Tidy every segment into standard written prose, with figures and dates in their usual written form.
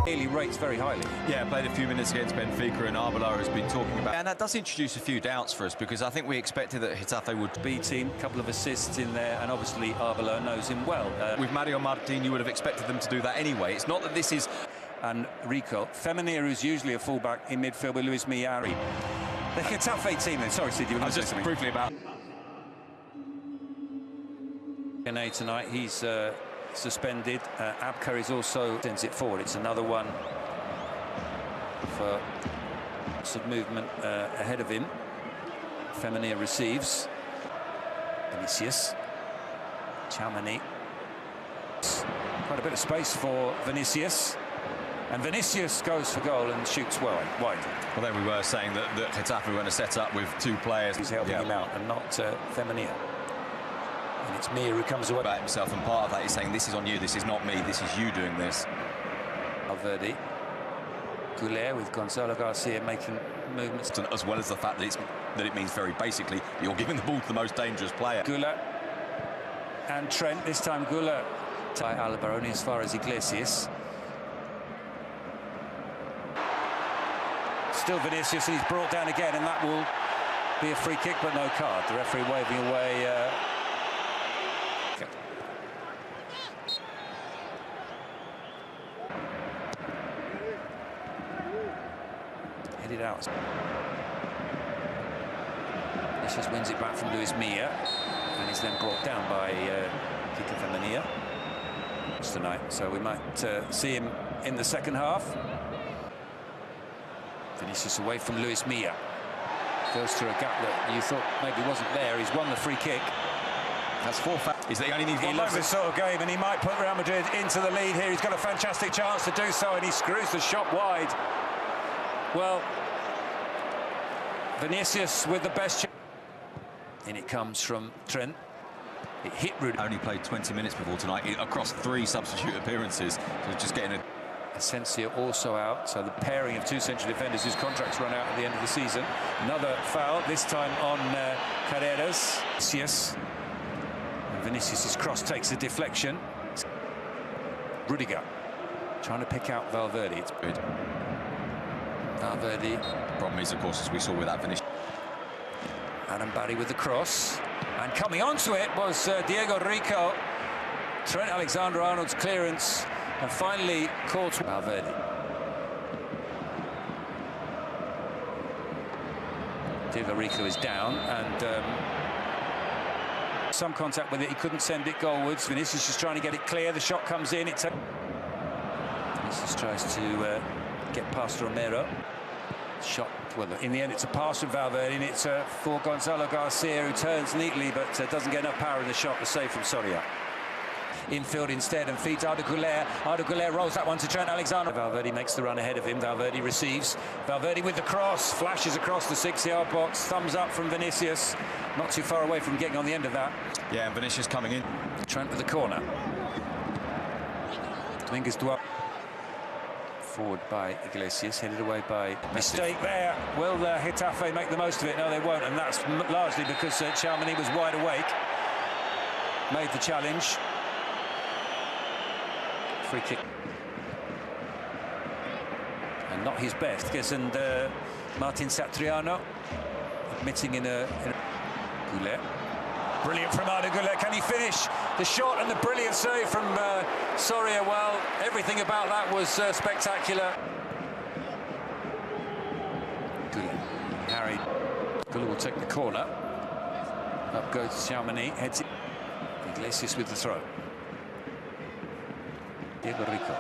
Really rates very highly. Yeah, played a few minutes against Benfica, and Arbeloa has been talking about. And that does introduce a few doubts for us, because I think we expected that Getafe would B team, a couple of assists in there, and obviously Arbeloa knows him well. With Mario Martin, you would have expected them to do that anyway. It's not that this is. And Rico. Femenia, who's usually a fullback in midfield with Luis Miari. The Getafe team then. Sorry, Sid, you were going to say something. Briefly about. Tonight, he's suspended. Abkar is also sends it forward. It's another one for some movement ahead of him. Femenia receives. Vinicius. Chamani. Quite a bit of space for Vinicius. And Vinicius goes for goal and shoots wide. Well, there we were saying that Getafe were going to set up with two players. He's helping him out, and not Femenia. And it's Mia who comes away. About himself, and part of that is saying, this is on you, this is not me, this is you doing this. Valverde. Goulet with Gonzalo Garcia making movements. As well as the fact that it means very basically you're giving the ball to the most dangerous player. Goulet and Trent. This time Goulet. Ty Alba only as far as Iglesias. Still Vinicius, and he's brought down again, and that will be a free kick, but no card. The referee waving away. Headed out. Vinicius wins it back from Luis Milla, and he's then brought down by Kika Femenia tonight. So we might see him in the second half. Vinicius away from Luis Milla. Goes through a gap that you thought maybe wasn't there. He's won the free kick. That's four fouls. He loves this sort of game, and he might put Real Madrid into the lead here. He's got a fantastic chance to do so, and he screws the shot wide. Well, Vinicius with the best chance. In it comes from Trent. It hit Rudy. Only played 20 minutes before tonight across 3 substitute appearances. So just getting a. Asensio also out, so the pairing of 2 central defenders whose contracts run out at the end of the season. Another foul, this time on Carreras. Vinicius. And Vinicius' cross takes a deflection. Rudiger trying to pick out Valverde. It's good. Valverde. Problem is, of course, as we saw with that Vinicius. Adam Barry with the cross. And coming onto it was Diego Rico. Trent Alexander-Arnold's clearance. And finally, caught Valverde. Diego Rico is down, and some contact with it. He couldn't send it goalwards. Vinicius is trying to get it clear. The shot comes in. Vinicius tries to get past Romero. Shot. Well, in the end, it's a pass from Valverde, and it's for Gonzalo Garcia, who turns neatly, but doesn't get enough power in the shot to save from Soria. Infield instead, and feeds Arda Güler. Arda Güler rolls that one to Trent Alexander. Valverde makes the run ahead of him. Valverde receives. Valverde with the cross, flashes across the 6-yard box. Thumbs up from Vinicius. Not too far away from getting on the end of that. Yeah, and Vinicius coming in. Trent with the corner. Dominguez Duarte. Forward by Iglesias, headed away by mistake there. Will Getafe make the most of it? No, they won't, and that's largely because Chamani was wide awake. Made the challenge. Free kick. And not his best. And Martin Satriano admitting in a Goulet. Brilliant from Arda Güler. Can he finish the shot and the brilliant save from Soria? Well, everything about that was spectacular. Goulet. Harry. Goulet will take the corner. Up goes Chamani. Heads it. Iglesias with the throw. Diego Rico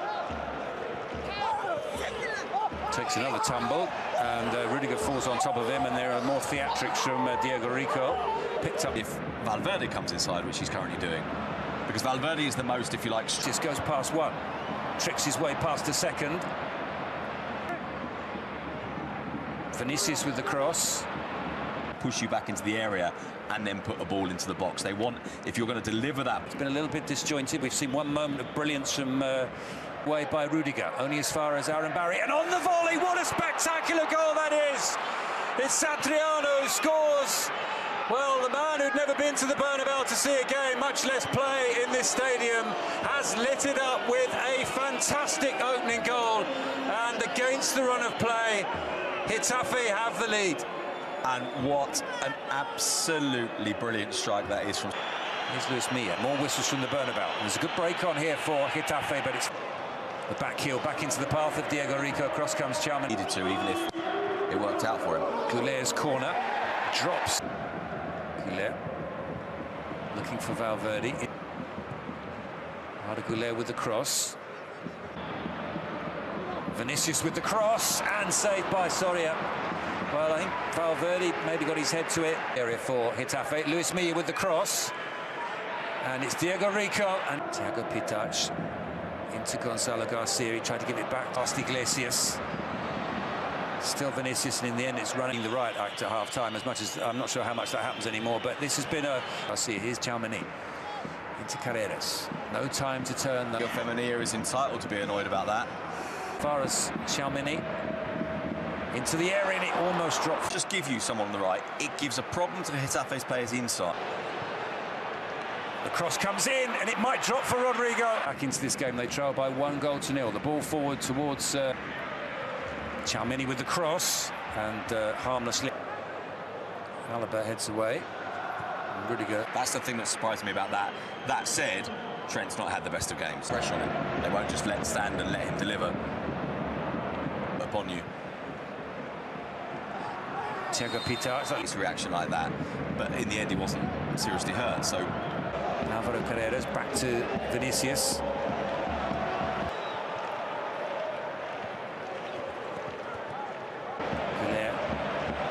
takes another tumble, and Rudiger falls on top of him, and there are more theatrics from Diego Rico. Picked up. If Valverde comes inside, which he's currently doing, because Valverde is the most, if you like. Just goes past one, tricks his way past the second. Vinicius with the cross. Push you back into the area and then put a ball into the box. They want, if you're going to deliver that. It's been a little bit disjointed. We've seen one moment of brilliance from way by Rudiger, only as far as Aaron Barry. And on the volley, what a spectacular goal that is! It's Satriano who scores Well, the man who'd never been to the Bernabéu to see a game, much less play in this stadium, has lit it up with a fantastic opening goal. And against the run of play, Getafe have the lead. And what an absolutely brilliant strike that is from... Here's Luis Milla. More whistles from the Bernabéu. There's a good break on here for Getafe, but it's the back heel back into the path of Diego Rico. Across comes Chalman. Needed to, even if it worked out for him. Goulet's corner drops. Goulet looking for Valverde. Arda Goulet with the cross. Vinicius with the cross and saved by Soria. Well, I think Valverde maybe got his head to it. Area for Getafe. Luis Milla with the cross. And it's Diego Rico and Thiago Pitach into Gonzalo Garcia. He tried to give it back past Iglesias. Still Vinicius, and in the end it's running the right at half-time, as much as I'm not sure how much that happens anymore, but this has been a... Garcia, here's Chalmany into Carreras. No time to turn. Your Femenia is entitled to be annoyed about that. As far as Chalmany into the area, and it almost dropped. Just give you someone on the right. It gives a problem to Getafe's players inside. The cross comes in, and it might drop for Rodrigo. Back into this game, they trail by 1-0. The ball forward towards Chalmany with the cross, and harmlessly. Alaba heads away. And Rudiger. That's the thing that surprised me about that. That said, Trent's not had the best of games. Pressure on him. They won't just let him stand and let him deliver upon you. Thiago Pitach. His reaction like that, but in the end he wasn't seriously hurt, so... Alvaro Carreras back to Vinicius. Goulet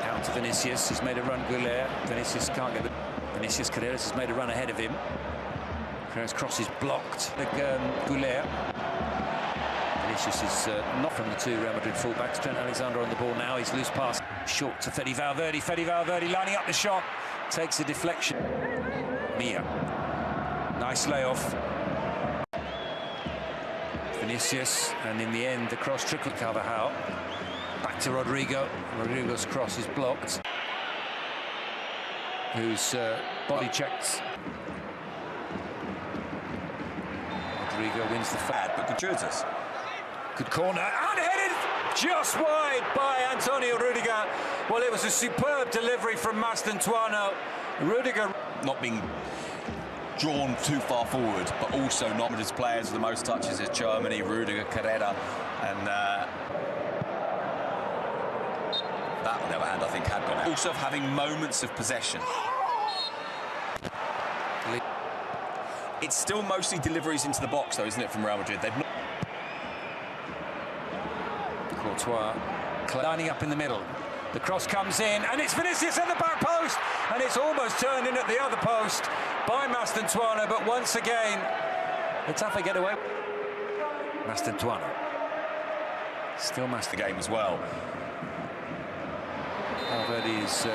out to Vinicius. He's made a run. Goulet. Vinicius can't get it. Vinicius Carreras has made a run ahead of him. Carreras' cross is blocked. Goulet. Vinicius is not from the two Real Madrid fullbacks. Trent Alexander on the ball now. He's loose pass short to Fede Valverde. Fede Valverde lining up the shot. Takes a deflection. Milla. Nice layoff. Vinicius, and in the end the cross trickled Carvajal. Back to Rodrigo. Rodrigo's cross is blocked. Who's body checked. Rodrigo wins the bad, but gratuitous. Good corner, and headed just wide by Antonio Rudiger. Well, it was a superb delivery from Mastantuono. Rudiger not being drawn too far forward, but also not with his players with the most touches is Germany, Rudiger, Carrera, and that on the other hand I think had gone out. Also having moments of possession. It's still mostly deliveries into the box though, isn't it, from Real Madrid? They've not... Courtois lining up in the middle. The cross comes in, and it's Vinicius at the back post, and it's almost turned in at the other post by Mastantuono, but once again, Getafe get away. Mastantuono. Still the game as well. Valverde is...